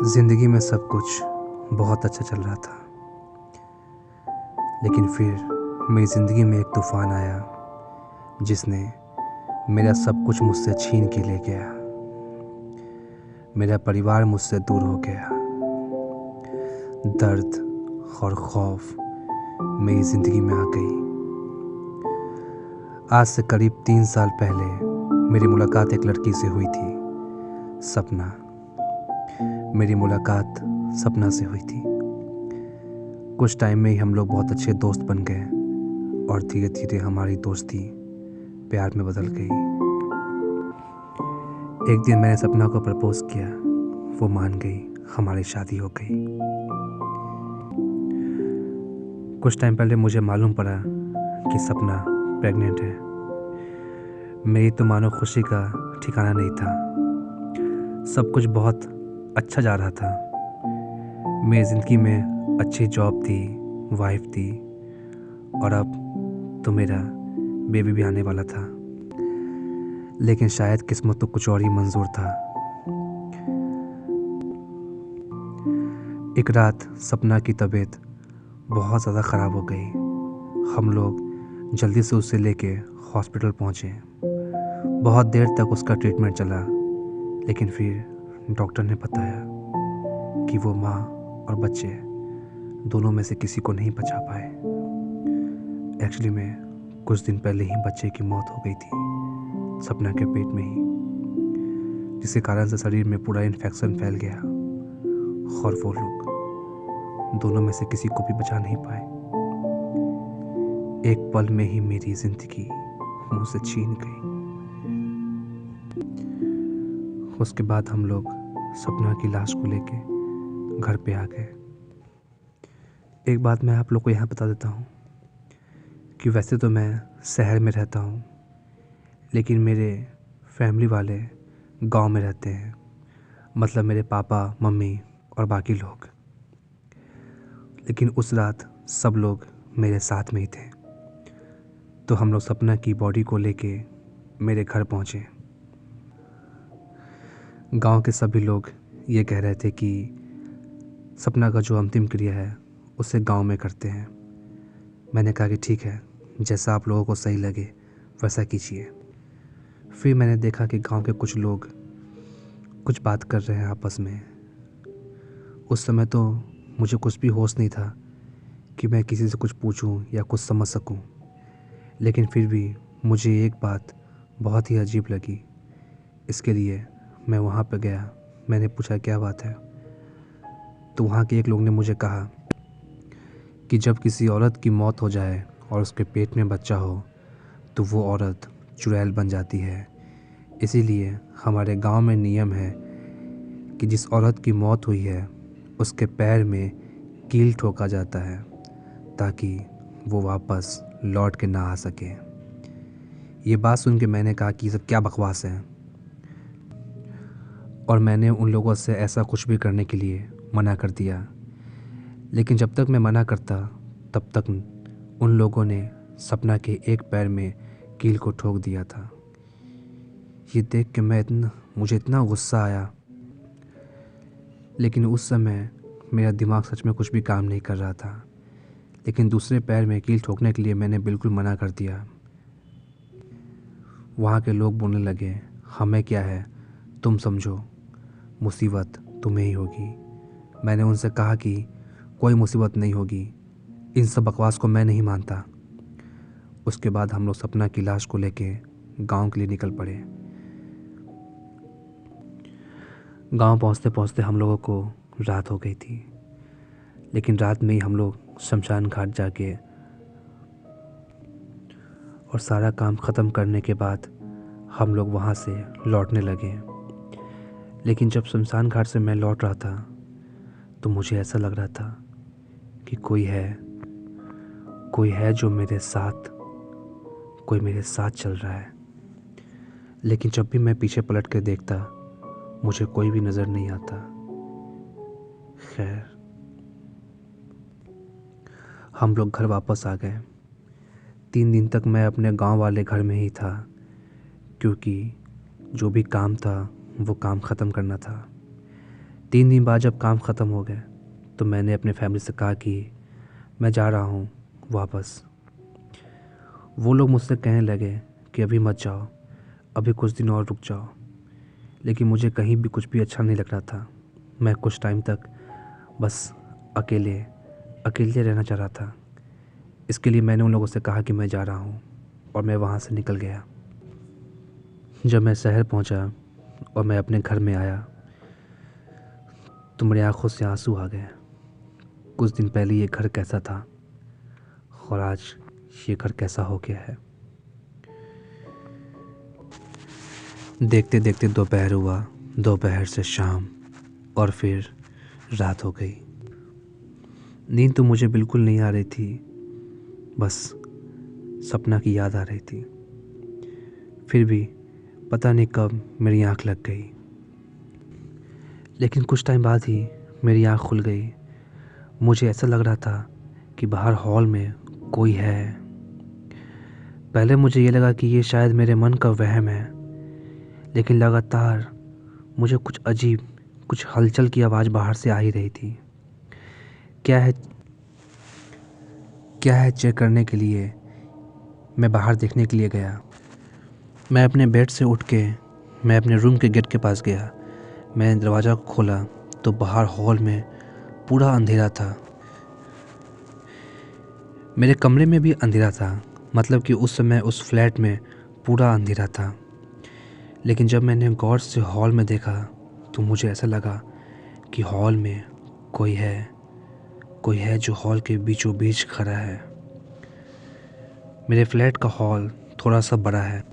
ज़िंदगी में सब कुछ बहुत अच्छा चल रहा था, लेकिन फिर मेरी ज़िंदगी में एक तूफ़ान आया जिसने मेरा सब कुछ मुझसे छीन के ले गया। मेरा परिवार मुझसे दूर हो गया। दर्द और खौफ मेरी ज़िंदगी में आ गई। आज से करीब 3 साल पहले मेरी मुलाकात एक लड़की से हुई थी, सपना। मेरी मुलाकात सपना से हुई थी। कुछ टाइम में ही हम लोग बहुत अच्छे दोस्त बन गए और धीरे धीरे हमारी दोस्ती प्यार में बदल गई। एक दिन मैंने सपना को प्रपोज किया, वो मान गई, हमारी शादी हो गई। कुछ टाइम पहले मुझे मालूम पड़ा कि सपना प्रेग्नेंट है। मेरी तो मानो खुशी का ठिकाना नहीं था। सब कुछ बहुत अच्छा जा रहा था। मेरी ज़िंदगी में अच्छी जॉब थी, वाइफ थी और अब तो मेरा बेबी भी आने वाला था। लेकिन शायद किस्मत तो कुछ और ही मंजूर था। एक रात सपना की तबीयत बहुत ज़्यादा ख़राब हो गई। हम लोग जल्दी से उसे लेके हॉस्पिटल पहुँचे। बहुत देर तक उसका ट्रीटमेंट चला, लेकिन फिर डॉक्टर ने बताया कि वो माँ और बच्चे दोनों में से किसी को नहीं बचा पाए। एक्चुअली में कुछ दिन पहले ही बच्चे की मौत हो गई थी, सपना के पेट में ही, जिसके कारण से शरीर में पूरा इन्फेक्शन फैल गया और वो लोग दोनों में से किसी को भी बचा नहीं पाए। एक पल में ही मेरी ज़िंदगी मुझसे छीन गई। उसके बाद हम लोग सपना की लाश को लेके घर पे आ गए। एक बात मैं आप लोग को यहाँ बता देता हूँ कि वैसे तो मैं शहर में रहता हूँ, लेकिन मेरे फैमिली वाले गांव में रहते हैं। मतलब मेरे पापा, मम्मी और बाकी लोग। लेकिन उस रात सब लोग मेरे साथ में ही थे। तो हम लोग सपना की बॉडी को लेके मेरे घर पहुँचे। गांव के सभी लोग ये कह रहे थे कि सपना का जो अंतिम क्रिया है उसे गांव में करते हैं। मैंने कहा कि ठीक है, जैसा आप लोगों को सही लगे वैसा कीजिए। फिर मैंने देखा कि गांव के कुछ लोग कुछ बात कर रहे हैं आपस में। उस समय तो मुझे कुछ भी होश नहीं था कि मैं किसी से कुछ पूछूं या कुछ समझ सकूं। लेकिन फिर भी मुझे एक बात बहुत ही अजीब लगी। इसके लिए मैं वहाँ पर गया। मैंने पूछा क्या बात है। तो वहाँ के एक लोग ने मुझे कहा कि जब किसी औरत की मौत हो जाए और उसके पेट में बच्चा हो तो वो औरत चुड़ैल बन जाती है। इसीलिए हमारे गांव में नियम है कि जिस औरत की मौत हुई है उसके पैर में कील ठोका जाता है ताकि वो वापस लौट के ना आ सके। ये बात सुन के मैंने कहा कि ये सब क्या बकवास है, और मैंने उन लोगों से ऐसा कुछ भी करने के लिए मना कर दिया। लेकिन जब तक मैं मना करता तब तक उन लोगों ने सपना के एक पैर में कील को ठोक दिया था। ये देख के मुझे इतना गुस्सा आया। लेकिन उस समय मेरा दिमाग सच में कुछ भी काम नहीं कर रहा था। लेकिन दूसरे पैर में कील ठोकने के लिए मैंने बिल्कुल मना कर दिया। वहाँ के लोग बोलने लगे, हमें क्या है, तुम समझो, मुसीबत तुम्हें ही होगी। मैंने उनसे कहा कि कोई मुसीबत नहीं होगी, इन सब बकवास को मैं नहीं मानता। उसके बाद हम लोग सपना की लाश को लेके गांव के लिए निकल पड़े। गांव पहुंचते पहुंचते हम लोगों को रात हो गई थी। लेकिन रात में ही हम लोग शमशान घाट जाके और सारा काम ख़त्म करने के बाद हम लोग वहाँ से लौटने लगे। लेकिन जब शमशान घाट से मैं लौट रहा था तो मुझे ऐसा लग रहा था कि कोई है जो कोई मेरे साथ चल रहा है। लेकिन जब भी मैं पीछे पलट कर देखता मुझे कोई भी नज़र नहीं आता। खैर, हम लोग घर वापस आ गए। 3 दिन तक मैं अपने गांव वाले घर में ही था, क्योंकि जो भी काम था वो काम ख़त्म करना था। 3 दिन बाद जब काम ख़त्म हो गए तो मैंने अपने फैमिली से कहा कि मैं जा रहा हूँ वापस। वो लोग मुझसे कहने लगे कि अभी मत जाओ, अभी कुछ दिन और रुक जाओ। लेकिन मुझे कहीं भी कुछ भी अच्छा नहीं लग रहा था। मैं कुछ टाइम तक बस अकेले अकेले रहना चाह रहा था। इसके लिए मैंने उन लोगों से कहा कि मैं जा रहा हूँ और मैं वहाँ से निकल गया। जब मैं शहर पहुँचा और मैं अपने घर में आया तो मेरी आंखों से आंसू आ गए। कुछ दिन पहले ये घर कैसा था और आज ये घर कैसा हो गया है। देखते देखते दोपहर हुआ, दोपहर से शाम और फिर रात हो गई। नींद तो मुझे बिल्कुल नहीं आ रही थी, बस सपना की याद आ रही थी। फिर भी पता नहीं कब मेरी आंख लग गई, लेकिन कुछ टाइम बाद ही मेरी आंख खुल गई। मुझे ऐसा लग रहा था कि बाहर हॉल में कोई है। पहले मुझे ये लगा कि ये शायद मेरे मन का वहम है, लेकिन लगातार मुझे कुछ अजीब, कुछ हलचल की आवाज़ बाहर से आ ही रही थी। क्या है चेक करने के लिए मैं बाहर देखने के लिए गया। मैं अपने बेड से उठ के मैं अपने रूम के गेट के पास गया। मैंने दरवाज़ा खोला तो बाहर हॉल में पूरा अंधेरा था। मेरे कमरे में भी अंधेरा था, मतलब कि उस समय उस फ्लैट में पूरा अंधेरा था। लेकिन जब मैंने गौर से हॉल में देखा तो मुझे ऐसा लगा कि हॉल में कोई है जो हॉल के बीचों बीच खड़ा है। मेरे फ्लैट का हॉल थोड़ा सा बड़ा है,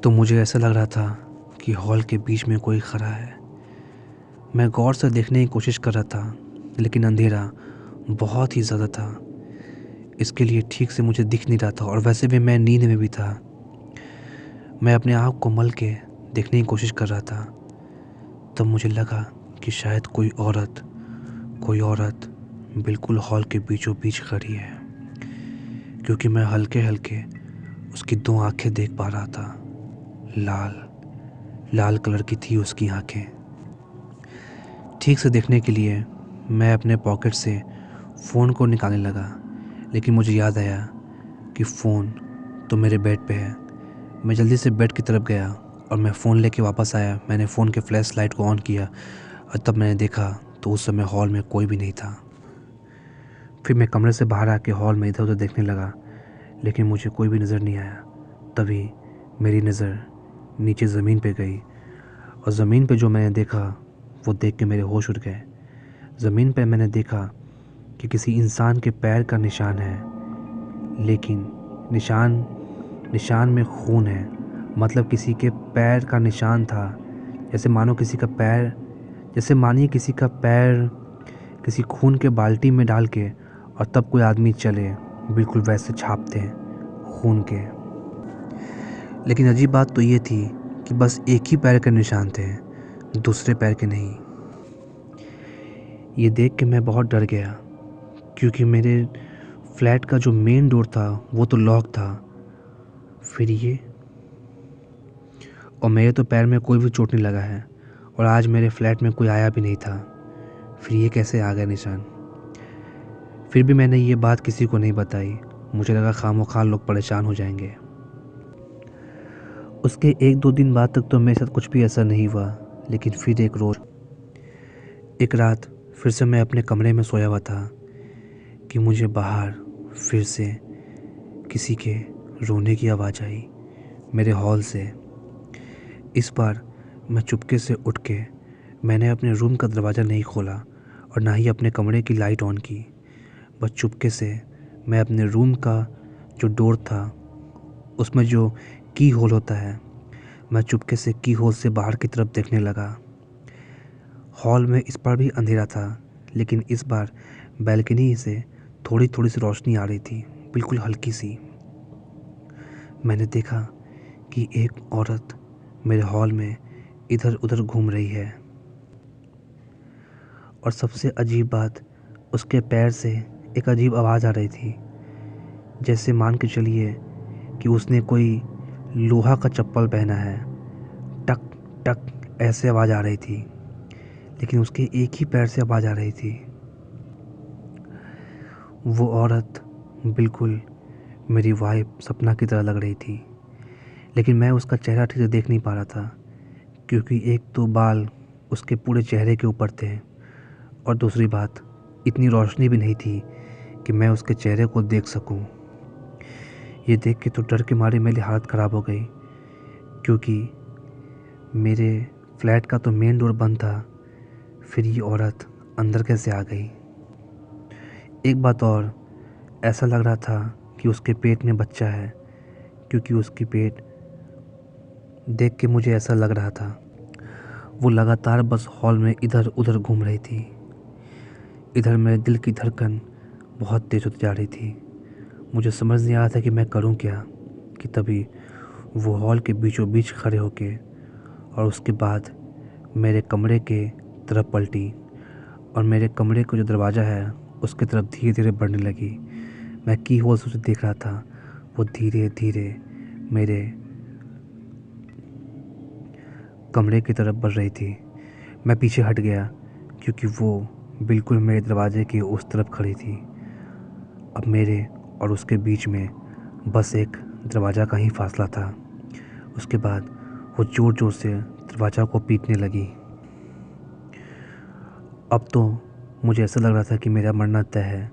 तो मुझे ऐसा लग रहा था कि हॉल के बीच में कोई खड़ा है। मैं गौर से देखने की कोशिश कर रहा था, लेकिन अंधेरा बहुत ही ज़्यादा था। इसके लिए ठीक से मुझे दिख नहीं रहा था और वैसे भी मैं नींद में भी था। मैं अपने आँख को मल के देखने की कोशिश कर रहा था। तब मुझे लगा कि शायद कोई औरत बिल्कुल हॉल के बीचों बीच खड़ी है, क्योंकि मैं हल्के हल्के उसकी 2 आंखें देख पा रहा था। लाल कलर की थी उसकी आंखें। ठीक से देखने के लिए मैं अपने पॉकेट से फ़ोन को निकालने लगा, लेकिन मुझे याद आया कि फ़ोन तो मेरे बेड पे है। मैं जल्दी से बेड की तरफ गया और मैं फ़ोन लेके वापस आया। मैंने फ़ोन के फ्लैश लाइट को ऑन किया और तब मैंने देखा तो उस समय हॉल में कोई भी नहीं था। फिर मैं कमरे से बाहर आके हॉल में इधर उधर देखने लगा, लेकिन मुझे कोई भी नज़र नहीं आया। तभी मेरी नज़र नीचे ज़मीन पे गई और ज़मीन पे जो मैंने देखा वो देख के मेरे होश उड़ गए। ज़मीन पे मैंने देखा कि किसी इंसान के पैर का निशान है, लेकिन निशान में खून है। मतलब किसी के पैर का निशान था, जैसे मानिए किसी का पैर किसी खून के बाल्टी में डाल के और तब कोई आदमी चले, बिल्कुल वैसे छापते हैं खून के। लेकिन अजीब बात तो ये थी कि बस एक ही पैर के निशान थे, दूसरे पैर के नहीं। ये देख के मैं बहुत डर गया, क्योंकि मेरे फ्लैट का जो मेन डोर था वो तो लॉक था। फिर ये, और मेरे तो पैर में कोई भी चोट नहीं लगा है और आज मेरे फ्लैट में कोई आया भी नहीं था। फिर ये कैसे आ गया निशान? फिर भी मैंने ये बात किसी को नहीं बताई। मुझे लगा खामोखा लोग परेशान हो जाएंगे। उसके 1-2 दिन बाद तक तो मेरे साथ कुछ भी ऐसा नहीं हुआ, लेकिन फिर एक रात फिर से मैं अपने कमरे में सोया हुआ था कि मुझे बाहर फिर से किसी के रोने की आवाज़ आई मेरे हॉल से। इस बार मैं चुपके से उठ के मैंने अपने रूम का दरवाज़ा नहीं खोला और ना ही अपने कमरे की लाइट ऑन की। बस चुपके से मैं अपने रूम का जो डोर था, उसमें जो की होल होता है, मैं चुपके से की होल से बाहर की तरफ देखने लगा। हॉल में इस बार भी अंधेरा था, लेकिन इस बार बैल्कनी से थोड़ी थोड़ी सी रोशनी आ रही थी, बिल्कुल हल्की सी। मैंने देखा कि एक औरत मेरे हॉल में इधर उधर घूम रही है और सबसे अजीब बात, उसके पैर से एक अजीब आवाज़ आ रही थी, जैसे मान के चलिए कि उसने कोई लोहा का चप्पल पहना है। टक टक ऐसे आवाज़ आ रही थी। लेकिन उसके एक ही पैर से आवाज़ आ रही थी। वो औरत बिल्कुल मेरी वाइफ सपना की तरह लग रही थी, लेकिन मैं उसका चेहरा ठीक से देख नहीं पा रहा था, क्योंकि एक तो बाल उसके पूरे चेहरे के ऊपर थे और दूसरी बात इतनी रोशनी भी नहीं थी कि मैं उसके चेहरे को देख सकूं। ये देख के तो डर के मारे मेरी हालत ख़राब हो गई, क्योंकि मेरे फ्लैट का तो मेन डोर बंद था, फिर ये औरत अंदर कैसे आ गई। एक बात और, ऐसा लग रहा था कि उसके पेट में बच्चा है, क्योंकि उसकी पेट देख के मुझे ऐसा लग रहा था। वो लगातार बस हॉल में इधर उधर घूम रही थी। इधर मेरे दिल की धड़कन बहुत तेज़ होती जा रही थी। मुझे समझ नहीं आ रहा था कि मैं करूं क्या, कि तभी वो हॉल के बीचों बीच खड़े होके और उसके बाद मेरे कमरे के तरफ पलटी और मेरे कमरे का जो दरवाज़ा है उसके तरफ धीरे धीरे बढ़ने लगी। मैं की होल से उसे देख रहा था, वो धीरे धीरे मेरे कमरे की तरफ बढ़ रही थी। मैं पीछे हट गया, क्योंकि वो बिल्कुल मेरे दरवाजे के उस तरफ खड़ी थी। अब मेरे और उसके बीच में बस एक दरवाज़ा का ही फासला था। उसके बाद वो ज़ोर ज़ोर से दरवाज़ा को पीटने लगी। अब तो मुझे ऐसा लग रहा था कि मेरा मरना तय है।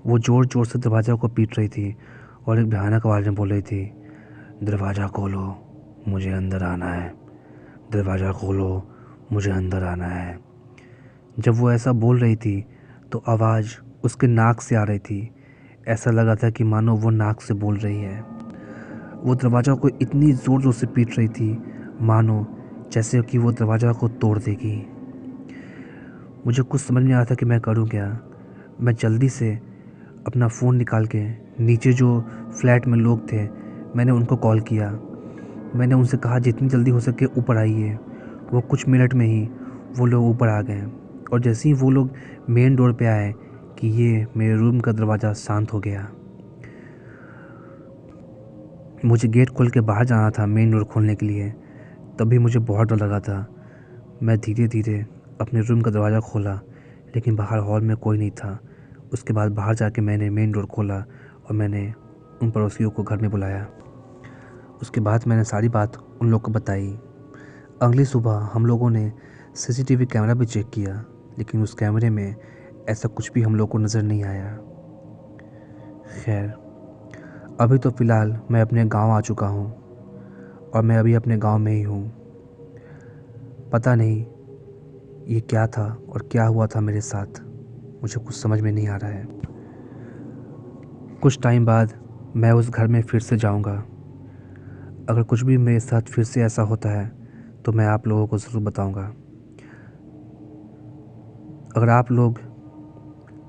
वो ज़ोर ज़ोर से दरवाज़ा को पीट रही थी और एक भयानक आवाज़ में बोल रही थी, दरवाज़ा खोलो, मुझे अंदर आना है, दरवाज़ा खोलो, मुझे अंदर आना है। जब वो ऐसा बोल रही थी तो आवाज़ उसके नाक से आ रही थी। ऐसा लगा था कि मानो वो नाक से बोल रही है। वो दरवाज़ा को इतनी ज़ोर ज़ोर से पीट रही थी, मानो जैसे कि वो दरवाज़ा को तोड़ देगी। मुझे कुछ समझ नहीं आ रहा था कि मैं करूं क्या। मैं जल्दी से अपना फ़ोन निकाल के नीचे जो फ्लैट में लोग थे, मैंने उनको कॉल किया। मैंने उनसे कहा जितनी जल्दी हो सके ऊपर आइए। वो कुछ मिनट में ही वो लोग ऊपर आ गए और जैसे ही वो लोग मेन डोर पे आए कि ये मेरे रूम का दरवाज़ा शांत हो गया। मुझे गेट खोल के बाहर जाना था मेन डोर खोलने के लिए, तभी मुझे बहुत डर लगा था। मैं धीरे धीरे अपने रूम का दरवाज़ा खोला, लेकिन बाहर हॉल में कोई नहीं था। उसके बाद बाहर जाके मैंने मेन डोर खोला और मैंने उन पड़ोसियों को घर में बुलाया। उसके बाद मैंने सारी बात उन लोग को बताई। अगली सुबह हम लोगों ने सीसीटीवी कैमरा भी चेक किया, लेकिन उस कैमरे में ऐसा कुछ भी हम लोग को नज़र नहीं आया। खैर, अभी तो फ़िलहाल मैं अपने गांव आ चुका हूं और मैं अभी अपने गांव में ही हूं। पता नहीं ये क्या था और क्या हुआ था मेरे साथ, मुझे कुछ समझ में नहीं आ रहा है। कुछ टाइम बाद मैं उस घर में फिर से जाऊंगा। अगर कुछ भी मेरे साथ फिर से ऐसा होता है तो मैं आप लोगों को ज़रूर बताऊंगा। अगर आप लोग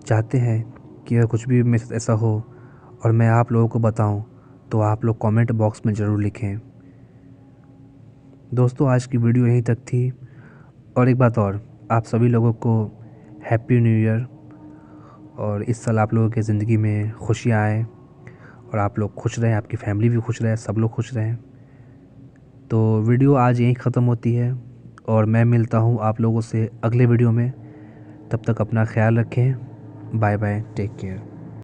चाहते हैं कि अगर कुछ भी मेरे साथ ऐसा हो और मैं आप लोगों को बताऊं, तो आप लोग कमेंट बॉक्स में ज़रूर लिखें। दोस्तों, आज की वीडियो यहीं तक थी। और एक बात और, आप सभी लोगों को हैप्पी न्यू ईयर, और इस साल आप लोगों की ज़िंदगी में खुशियाँ आए और आप लोग खुश रहें, आपकी फैमिली भी खुश रहे, सब लोग खुश रहें। तो वीडियो आज यहीं ख़त्म होती है और मैं मिलता हूँ आप लोगों से अगले वीडियो में। तब तक अपना ख्याल रखें। Bye bye, take care.